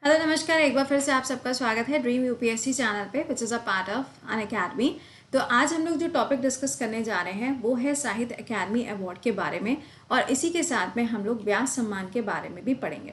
Hello नमस्कार, एक बार फिर से आप सबका स्वागत है ड्रीम यूपीएससी चैनल पे which is a part of an academy. तो आज हम लोग जो टॉपिक डिस्कस करने जा रहे हैं वो है साहित्य अकेडमी अवार्ड के बारे में, और इसी के साथ में हम लोग व्यास सम्मान के बारे में भी पढ़ेंगे।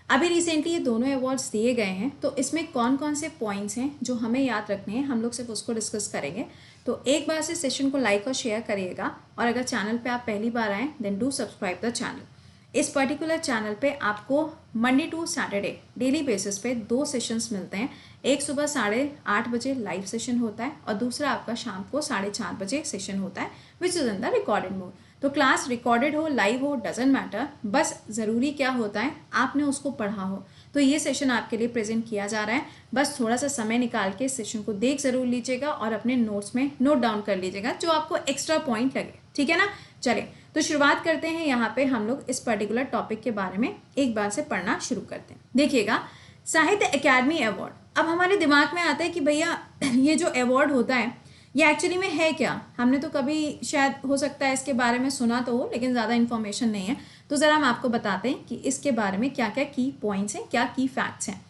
अभी रिसेंटली ये दोनों अवार्ड्स दिए गए हैं, तो इसमें कौन कौन से पॉइंट्स हैं जो हमें याद रखने हैं, हम लोग सिर्फ उसको डिस्कस करेंगे। तो एक बार से सेशन को लाइक और शेयर करिएगा, और अगर चैनल पे आप पहली बार आएँ then do subscribe the channel. इस पर्टिकुलर चैनल पे आपको Monday to Saturday daily basis पे 2 सेशंस मिलते हैं। एक सुबह 8:30 बजे लाइव सेशन होता है और दूसरा आपका शाम को 4:30 बजे सेशन होता है which is in the recorded mode. तो क्लास रिकॉर्डेड हो लाइव हो डजेंट मैटर, बस ज़रूरी क्या होता है आपने उसको पढ़ा हो। तो ये सेशन आपके लिए प्रेजेंट किया जा रहा है, बस थोड़ा सा समय निकाल के इस सेशन को देख ज़रूर लीजिएगा और अपने नोट्स में नोट डाउन कर लीजिएगा जो आपको एक्स्ट्रा पॉइंट लगे, ठीक है ना। चलिए तो शुरुआत करते हैं। यहाँ पे हम लोग इस पर्टिकुलर टॉपिक के बारे में एक बार से पढ़ना शुरू करते हैं। देखिएगा, साहित्य अकेडमी अवार्ड। अब हमारे दिमाग में आता है कि भैया ये जो अवार्ड होता है ये एक्चुअली में है क्या। हमने तो कभी शायद हो सकता है इसके बारे में सुना तो हो, लेकिन ज़्यादा इन्फॉर्मेशन नहीं है। तो ज़रा हम आपको बताते हैं कि इसके बारे में क्या क्या की पॉइंट्स हैं, क्या की फैक्ट्स हैं।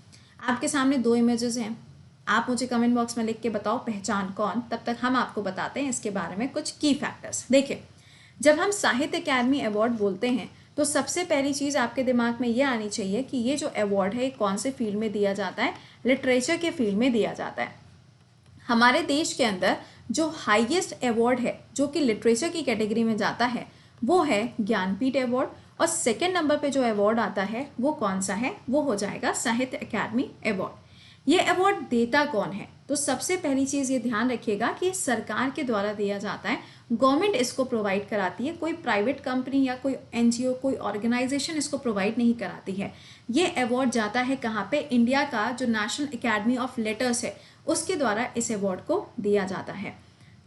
आपके सामने 2 इमेजेस हैं, आप मुझे कमेंट बॉक्स में लिख के बताओ पहचान कौन। तब तक हम आपको बताते हैं इसके बारे में कुछ की फैक्टर्स। देखिए, जब हम साहित्य अकेडमी अवार्ड बोलते हैं तो सबसे पहली चीज़ आपके दिमाग में ये आनी चाहिए कि ये जो अवार्ड है कौन से फील्ड में दिया जाता है। लिटरेचर के फील्ड में दिया जाता है। हमारे देश के अंदर जो हाईएस्ट अवार्ड है जो कि लिटरेचर की कैटेगरी में जाता है वो है ज्ञानपीठ अवार्ड, और सेकेंड नंबर पे जो अवार्ड आता है वो कौन सा है, वो हो जाएगा साहित्य अकेडमी अवार्ड। ये अवार्ड देता कौन है, तो सबसे पहली चीज़ ये ध्यान रखिएगा कि सरकार के द्वारा दिया जाता है। गवर्नमेंट इसको प्रोवाइड कराती है, कोई प्राइवेट कंपनी या कोई एनजीओ कोई ऑर्गेनाइजेशन इसको प्रोवाइड नहीं कराती है। ये अवार्ड जाता है कहाँ पे, इंडिया का जो नेशनल एकेडमी ऑफ लेटर्स है उसके द्वारा इस अवार्ड को दिया जाता है।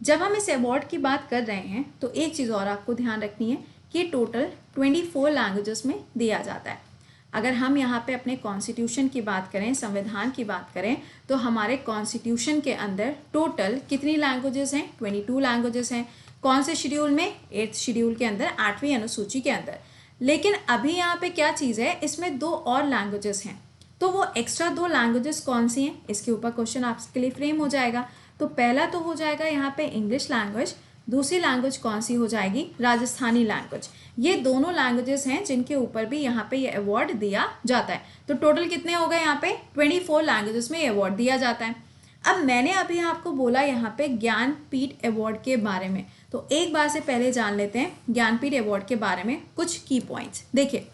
जब हम इस अवार्ड की बात कर रहे हैं तो एक चीज़ और आपको ध्यान रखनी है कि टोटल 24 लैंग्वेजेस में दिया जाता है। अगर हम यहाँ पे अपने कॉन्स्टिट्यूशन की बात करें, संविधान की बात करें, तो हमारे कॉन्स्टिट्यूशन के अंदर टोटल कितनी लैंग्वेजेस हैं, 22 लैंग्वेजेस हैं। कौन से शेड्यूल में, 8th शेड्यूल के अंदर, 8वीं अनुसूची के अंदर। लेकिन अभी यहाँ पे क्या चीज़ है, इसमें 2 और लैंग्वेजेस हैं। तो वो एक्स्ट्रा 2 लैंग्वेजेस कौन सी हैं, इसके ऊपर क्वेश्चन आपके लिए फ्रेम हो जाएगा। तो पहला तो हो जाएगा यहाँ पे इंग्लिश लैंग्वेज, दूसरी लैंग्वेज कौन सी हो जाएगी, राजस्थानी लैंग्वेज। ये दोनों लैंग्वेजेस हैं जिनके ऊपर भी यहाँ पे ये अवार्ड दिया जाता है। तो टोटल कितने हो गए यहाँ पे, 24 लैंग्वेजेस में ये अवार्ड दिया जाता है। अब मैंने अभी आपको बोला यहाँ पे ज्ञानपीठ अवार्ड के बारे में, तो एक बार से पहले जान लेते हैं ज्ञानपीठ अवार्ड के बारे में कुछ की पॉइंट्स। देखिए,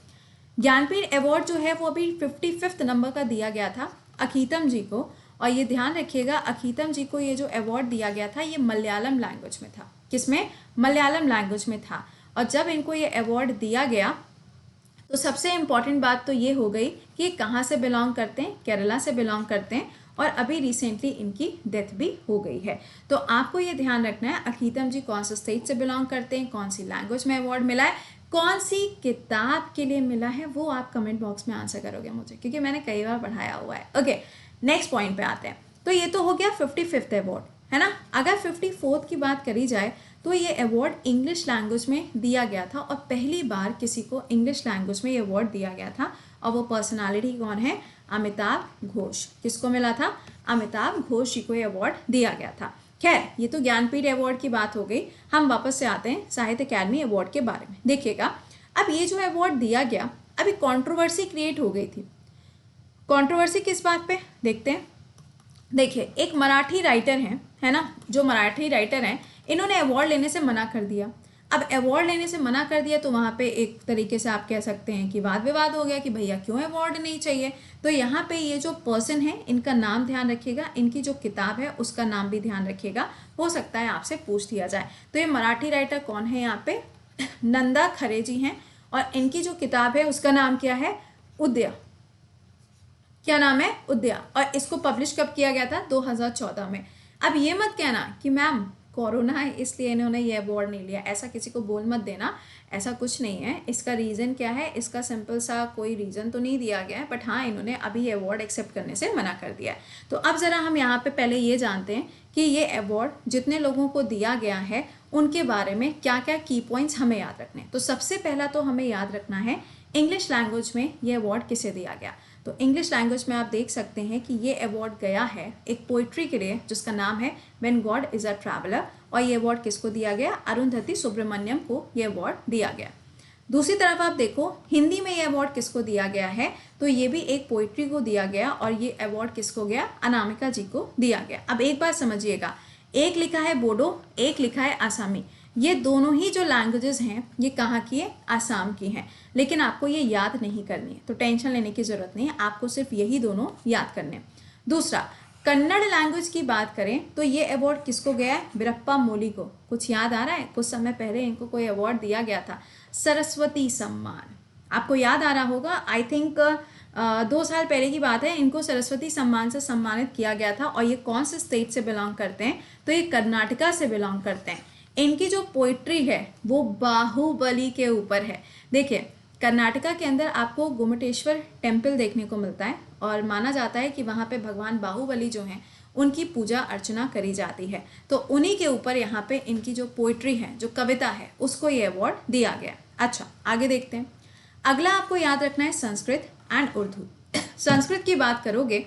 ज्ञानपीठ अवार्ड जो है वो अभी 55th नंबर का दिया गया था अखीतम जी को। और ये ध्यान रखिएगा, अखीतम जी को ये जो अवार्ड दिया गया था ये मलयालम लैंग्वेज में था। किसमें, मलयालम लैंग्वेज में था। और जब इनको ये अवार्ड दिया गया तो सबसे इम्पॉर्टेंट बात तो ये हो गई कि ये कहाँ से बिलोंग करते हैं, केरला से बिलोंग करते हैं, और अभी रिसेंटली इनकी डेथ भी हो गई है। तो आपको ये ध्यान रखना है अखीतम जी कौन से स्टेट से बिलोंग करते हैं, कौन सी लैंग्वेज में अवार्ड मिला है, कौन सी किताब के लिए मिला है, वो आप कमेंट बॉक्स में आंसर करोगे मुझे, क्योंकि मैंने कई बार पढ़ाया हुआ है। ओके, नेक्स्ट पॉइंट पे आते हैं। तो ये तो हो गया 55th अवार्ड, है ना। अगर 54th की बात करी जाए तो ये अवार्ड इंग्लिश लैंग्वेज में दिया गया था, और पहली बार किसी को इंग्लिश लैंग्वेज में ये अवार्ड दिया गया था। और वो पर्सनालिटी कौन है, अमिताभ घोष। किसको मिला था, अमिताभ घोष जी को ये अवार्ड दिया गया था। खैर, ये तो ज्ञानपीठ अवार्ड की बात हो गई। हम वापस से आते हैं साहित्य अकेडमी अवार्ड के बारे में। देखिएगा, अब ये जो अवार्ड दिया गया, अभी कॉन्ट्रोवर्सी क्रिएट हो गई थी। कॉन्ट्रोवर्सी किस बात पे, देखते हैं। देखिए, एक मराठी राइटर हैं, है ना, जो मराठी राइटर हैं, इन्होंने अवार्ड लेने से मना कर दिया। अब अवार्ड लेने से मना कर दिया तो वहाँ पे एक तरीके से आप कह सकते हैं कि वाद विवाद हो गया कि भैया क्यों अवार्ड नहीं चाहिए। तो यहाँ पे ये जो पर्सन है इनका नाम ध्यान रखिएगा, इनकी जो किताब है उसका नाम भी ध्यान रखिएगा, हो सकता है आपसे पूछ दिया जाए। तो ये मराठी राइटर कौन है यहाँ पे, नंदा खरे जी हैं, और इनकी जो किताब है उसका नाम क्या है, उदया। क्या नाम है, उदया। और इसको पब्लिश कब किया गया था, 2014 में। अब ये मत कहना कि मैम कोरोना है इसलिए इन्होंने ये अवार्ड नहीं लिया, ऐसा किसी को बोल मत देना, ऐसा कुछ नहीं है। इसका रीज़न क्या है, इसका सिंपल सा कोई रीज़न तो नहीं दिया गया है, बट हाँ इन्होंने अभी ये अवार्ड एक्सेप्ट करने से मना कर दिया है। तो अब ज़रा हम यहाँ पे पहले ये जानते हैं कि ये अवार्ड जितने लोगों को दिया गया है उनके बारे में क्या क्या की पॉइंट्स हमें याद रखने हैं। तो सबसे पहला तो हमें याद रखना है इंग्लिश लैंग्वेज में ये अवार्ड किसे दिया गया। तो इंग्लिश लैंग्वेज में आप देख सकते हैं कि ये अवार्ड गया है एक पोइट्री के लिए जिसका नाम है when God is a traveller, और ये अवार्ड किसको दिया गया? अरुंधति सुब्रमण्यम को ये अवार्ड दिया गया। दूसरी तरफ आप देखो हिंदी में ये अवार्ड किसको दिया गया है, तो ये भी एक पोइट्री को दिया गया, और ये अवार्ड किसको गया? अनामिका जी को दिया गया। अब एक बात समझिएगा, एक लिखा है बोडो, एक लिखा है आसामी। ये दोनों ही जो लैंग्वेजेस हैं ये कहाँ की है? आसाम की हैं। लेकिन आपको ये याद नहीं करनी है, तो टेंशन लेने की जरूरत नहीं है, आपको सिर्फ यही दोनों याद करने हैं। दूसरा, कन्नड़ लैंग्वेज की बात करें तो ये अवार्ड किसको गया है? वीरप्पा मोली को। कुछ याद आ रहा है? कुछ समय पहले इनको कोई अवार्ड दिया गया था, सरस्वती सम्मान, आपको याद आ रहा होगा। आई थिंक 2 साल पहले की बात है, इनको सरस्वती सम्मान से सम्मानित किया गया था। और ये कौन से स्टेट से बिलोंग करते हैं? तो ये कर्नाटका से बिलोंग करते हैं। इनकी जो पोइट्री है वो बाहुबली के ऊपर है। देखिए, कर्नाटका के अंदर आपको गोमटेश्वर टेम्पल देखने को मिलता है, और माना जाता है कि वहाँ पे भगवान बाहुबली जो हैं उनकी पूजा अर्चना करी जाती है। तो उन्हीं के ऊपर यहाँ पे इनकी जो पोइट्री है, जो कविता है, उसको ये अवार्ड दिया गया। अच्छा, आगे देखते हैं। अगला आपको याद रखना है संस्कृत एंड उर्दू। संस्कृत की बात करोगे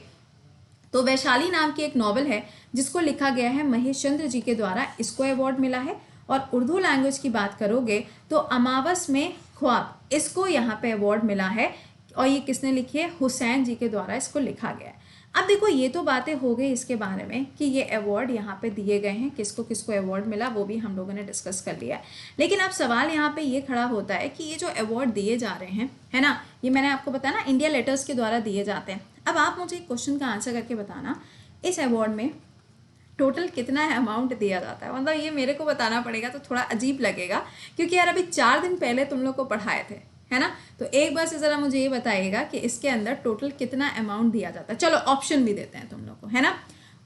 तो वैशाली नाम की एक नॉवल है जिसको लिखा गया है महेश चंद्र जी के द्वारा, इसको अवार्ड मिला है। और उर्दू लैंग्वेज की बात करोगे तो अमावस में ख्वाब, इसको यहाँ पे अवार्ड मिला है, और ये किसने लिखी है? हुसैन जी के द्वारा इसको लिखा गया है। अब देखो, ये तो बातें हो गई इसके बारे में कि ये अवार्ड यहाँ पे दिए गए हैं, किसको किसको अवार्ड मिला वो भी हम लोगों ने डिस्कस कर लिया है। लेकिन अब सवाल यहाँ पे ये खड़ा होता है कि ये जो अवार्ड दिए जा रहे हैं, है ना, ये मैंने आपको बताया ना इंडिया लेटर्स के द्वारा दिए जाते हैं। अब आप मुझे एक क्वेश्चन का आंसर करके बताना, इस अवार्ड में टोटल कितना अमाउंट दिया जाता है? मतलब ये मेरे को बताना पड़ेगा तो थोड़ा अजीब लगेगा, क्योंकि यार अभी 4 दिन पहले तुम लोग को पढ़ाए थे, है ना। तो एक बार से ज़रा मुझे ये बताइएगा कि इसके अंदर टोटल कितना अमाउंट दिया जाता है। चलो ऑप्शन भी देते हैं तुम लोग को, है ना।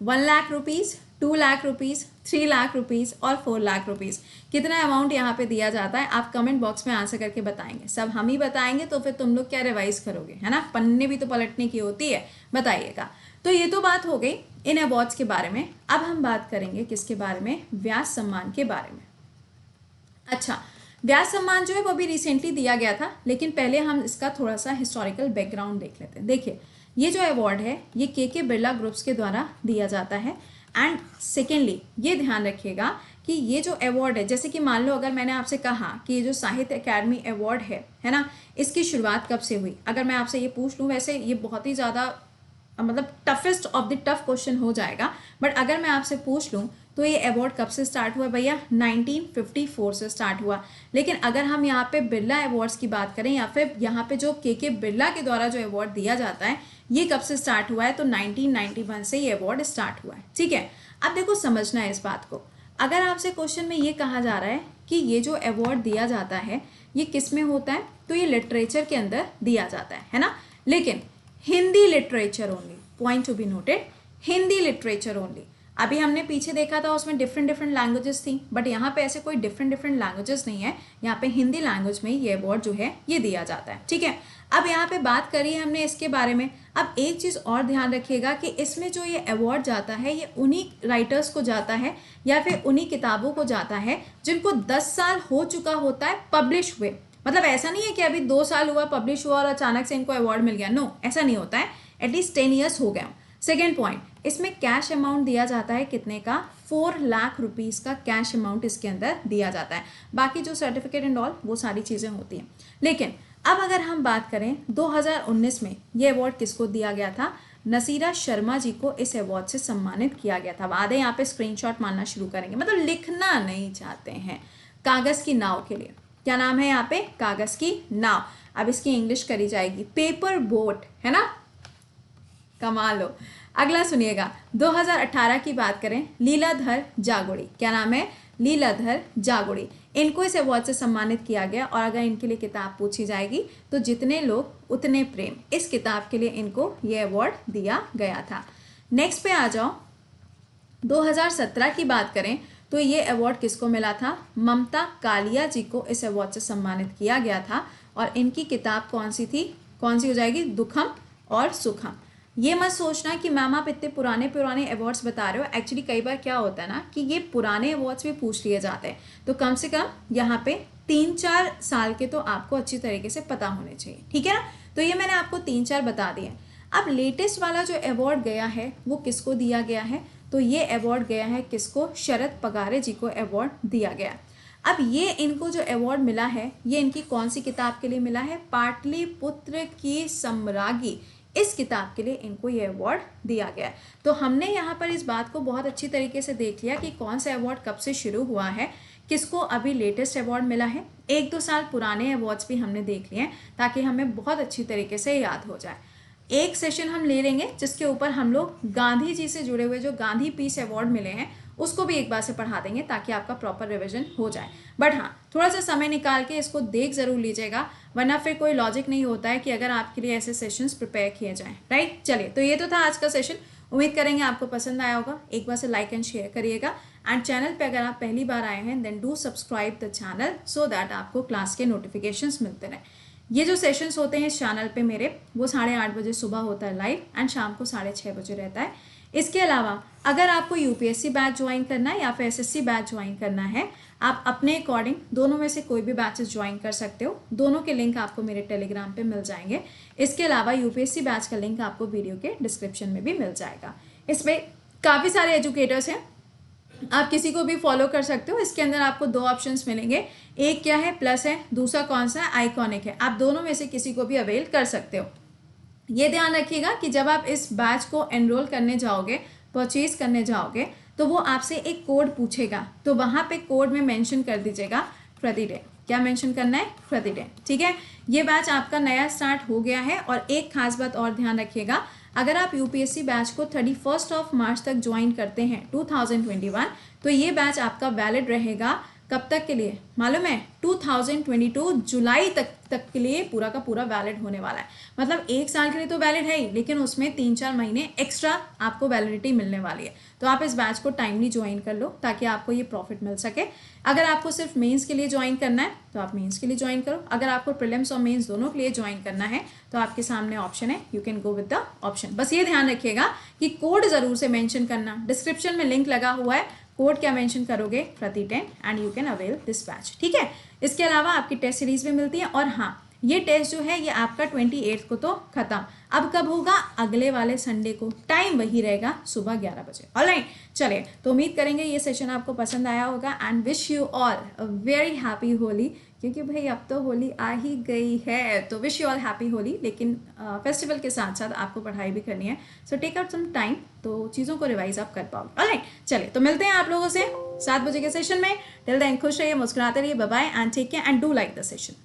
1 lakh rupees, 2 lakh rupees, 3 lakh rupees और 4 लाख रुपीज़, कितना अमाउंट यहाँ पे दिया जाता है? आप कमेंट बॉक्स में आंसर करके बताएंगे। सब हम ही बताएंगे तो फिर तुम लोग क्या रिवाइज करोगे, है ना, पन्ने भी तो पलटने की होती है, बताइएगा। तो ये तो बात हो गई इन अवार्ड्स के बारे में। अब हम बात करेंगे किसके बारे में? व्यास सम्मान के बारे में। अच्छा, व्यास सम्मान जो है वो भी रिसेंटली दिया गया था, लेकिन पहले हम इसका थोड़ा सा हिस्टोरिकल बैकग्राउंड देख लेते हैं। देखिए, ये जो अवार्ड है ये के बिरला ग्रुप्स के द्वारा दिया जाता है। एंड सेकेंडली ये ध्यान रखिएगा कि ये जो अवार्ड है, जैसे कि मान लो अगर मैंने आपसे कहा कि ये जो साहित्य अकादमी अवार्ड है ना, इसकी शुरुआत कब से हुई? अगर मैं आपसे ये पूछ लूँ, वैसे ये बहुत ही ज़्यादा मतलब toughest of the tough question हो जाएगा, बट अगर मैं आपसे पूछ लूँ तो ये अवार्ड कब से स्टार्ट हुआ भैया? 1954 से स्टार्ट हुआ। लेकिन अगर हम यहाँ पे बिरला अवार्ड्स की बात करें, या फिर यहाँ पे जो के बिरला के द्वारा जो अवार्ड दिया जाता है, ये कब से स्टार्ट हुआ है? तो 1991 से ये अवार्ड स्टार्ट हुआ है। ठीक है, अब देखो समझना है इस बात को। अगर आपसे क्वेश्चन में ये कहा जा रहा है कि ये जो अवार्ड दिया जाता है ये किस में होता है, तो ये लिटरेचर के अंदर दिया जाता है ना, लेकिन Hindi literature only, point to be noted, Hindi literature only. अभी हमने पीछे देखा था उसमें डिफरेंट लैंग्वेजेस थी, बट यहाँ पे ऐसे कोई डिफरेंट लैंग्वेजेस नहीं है, यहाँ पे हिंदी लैंग्वेज में ये अवार्ड जो है ये दिया जाता है। ठीक है, अब यहाँ पे बात करी है हमने इसके बारे में। अब एक चीज़ और ध्यान रखिएगा कि इसमें जो ये अवार्ड जाता है ये उन्हीं राइटर्स को जाता है या फिर उन्हीं किताबों को जाता है जिनको 10 साल हो चुका होता है पब्लिश हुए। मतलब ऐसा नहीं है कि अभी 2 साल हुआ पब्लिश हुआ और अचानक से इनको अवार्ड मिल गया, नो, ऐसा नहीं होता है, एटलीस्ट 10 ईयर्स हो गया। सेकेंड पॉइंट, इसमें कैश अमाउंट दिया जाता है कितने का? 4 लाख रुपीज़ का कैश अमाउंट इसके अंदर दिया जाता है। बाकी जो सर्टिफिकेट एंड ऑल वो सारी चीज़ें होती हैं। लेकिन अब अगर हम बात करें 2019 में ये अवार्ड किसको दिया गया था? नसीरा शर्मा जी को इस अवार्ड से सम्मानित किया गया था। आधे यहाँ पे स्क्रीनशॉट मारना शुरू करेंगे, मतलब लिखना नहीं चाहते हैं। कागज़ की नाव के लिए क्या नाम है यहाँ पे? कागज़ की नाव। अब इसकी इंग्लिश करी जाएगी पेपर बोट, है ना, कमाल हो। अगला सुनिएगा, 2018 की बात करें, लीलाधर जागोड़ी, क्या नाम है? लीलाधर जागोड़ी, इनको इस अवार्ड से सम्मानित किया गया। और अगर इनके लिए किताब पूछी जाएगी तो जितने लोग उतने प्रेम, इस किताब के लिए इनको ये अवार्ड दिया गया था। नेक्स्ट पे आ जाओ, 2017 की बात करें तो ये अवार्ड किसको मिला था? ममता कालिया जी को इस अवार्ड से सम्मानित किया गया था। और इनकी किताब कौन सी थी? कौन सी हो जाएगी? दुखम और सुखम। ये मत सोचना कि मैम आप इतने पुराने अवार्ड्स बता रहे हो, एक्चुअली कई बार क्या होता है ना कि ये पुराने अवार्ड्स भी पूछ लिए जाते हैं, तो कम से कम यहाँ पे 3-4 साल के तो आपको अच्छी तरीके से पता होने चाहिए, ठीक है ना। तो ये मैंने आपको 3-4 बता दिए। अब लेटेस्ट वाला जो अवार्ड गया है वो किसको दिया गया है, तो ये अवार्ड गया है किसको, शरद पगारे जी को अवार्ड दिया गया। अब ये इनको जो अवार्ड मिला है ये इनकी कौन सी किताब के लिए मिला है, पाटलिपुत्र की सम्राज्ञी, इस किताब के लिए इनको ये अवार्ड दिया गया है। तो हमने यहाँ पर इस बात को बहुत अच्छी तरीके से देख लिया कि कौन सा अवार्ड कब से शुरू हुआ है, किसको अभी लेटेस्ट अवार्ड मिला है। 1-2 साल पुराने अवार्ड्स भी हमने देख लिए हैं ताकि हमें बहुत अच्छी तरीके से याद हो जाए। एक सेशन हम ले लेंगे जिसके ऊपर हम लोग गांधी जी से जुड़े हुए जो गांधी पीस अवार्ड मिले हैं उसको भी एक बार से पढ़ा देंगे ताकि आपका प्रॉपर रिवीजन हो जाए। बट हाँ, थोड़ा सा समय निकाल के इसको देख ज़रूर लीजिएगा, वरना फिर कोई लॉजिक नहीं होता है कि अगर आपके लिए ऐसे सेशंस प्रिपेयर किए जाएं, राइट। चलिए, तो ये तो था आज का सेशन। उम्मीद करेंगे आपको पसंद आया होगा। एक बार से लाइक एंड शेयर करिएगा, एंड चैनल पे अगर आप पहली बार आए हैं then do subscribe the channel so that आपको क्लास के नोटिफिकेशंस मिलते रहें। ये जो सेशंस होते हैं इस चैनल पे मेरे, वो 8:30 बजे सुबह होता है लाइव, एंड शाम को 6:30 बजे रहता है। इसके अलावा अगर आपको यूपीएससी बैच ज्वाइन करना है या फिर एसएससी बैच ज्वाइन करना है, आप अपने अकॉर्डिंग दोनों में से कोई भी बैचेस ज्वाइन कर सकते हो। दोनों के लिंक आपको मेरे टेलीग्राम पे मिल जाएंगे। इसके अलावा यूपीएससी बैच का लिंक आपको वीडियो के डिस्क्रिप्शन में भी मिल जाएगा। इसमें काफ़ी सारे एजुकेटर्स हैं, आप किसी को भी फॉलो कर सकते हो। इसके अंदर आपको 2 ऑप्शंस मिलेंगे, एक क्या है, प्लस है, दूसरा कौन सा है, आइकॉनिक है। आप दोनों में से किसी को भी अवेल कर सकते हो। ये ध्यान रखिएगा कि जब आप इस बैच को एनरोल करने जाओगे, परचेज करने जाओगे, तो वो आपसे एक कोड पूछेगा, तो वहाँ पे कोड में मेंशन कर दीजिएगा प्रतिडे। क्या मेंशन करना है, प्रतिडे, ठीक है। ये बैच आपका नया स्टार्ट हो गया है। और एक खास बात और ध्यान रखिएगा, अगर आप यूपीएससी बैच को 31 मार्च तक ज्वाइन करते हैं 2021, तो ये बैच आपका वैलिड रहेगा कब तक के लिए मालूम है, 2022 जुलाई तक के लिए पूरा का पूरा वैलिड होने वाला है। मतलब 1 साल के लिए तो वैलिड है ही, लेकिन उसमें 3-4 महीने एक्स्ट्रा आपको वैलिडिटी मिलने वाली है। तो आप इस बैच को टाइमली ज्वाइन कर लो ताकि आपको ये प्रॉफिट मिल सके। अगर आपको सिर्फ मेंस के लिए ज्वाइन करना है तो आप मेंस के लिए ज्वाइन करो। अगर आपको प्रीलिम्स और मेंस दोनों के लिए ज्वाइन करना है तो आपके सामने ऑप्शन है, you can go with the option. बस ये ध्यान रखिएगा कि कोड जरूर से मेंशन करना, डिस्क्रिप्शन में लिंक लगा हुआ है, कोड क्या मेंशन करोगे, प्रति10, and you can avail this batch, ठीक है। इसके अलावा आपकी टेस्ट सीरीज भी मिलती है। और हाँ, ये टेस्ट जो है ये आपका 28 को तो खत्म। अब कब होगा, अगले वाले संडे को, टाइम वही रहेगा सुबह 11 बजे। ऑलराइट, चलिए, तो उम्मीद करेंगे ये सेशन आपको पसंद आया होगा, and wish you all a very happy Holi. क्योंकि भाई अब तो होली आ ही गई है, तो wish you all happy Holi. लेकिन फेस्टिवल के साथ साथ आपको पढ़ाई भी करनी है, so take out some time, तो चीज़ों को रिवाइज आप कर पाओगे। ऑलराइट, चलिए, तो मिलते हैं आप लोगों से 7 बजे के सेशन में। टिल देन खुश रहिए, मुस्कुराते रहिए, bye bye, and take care, and do like the session.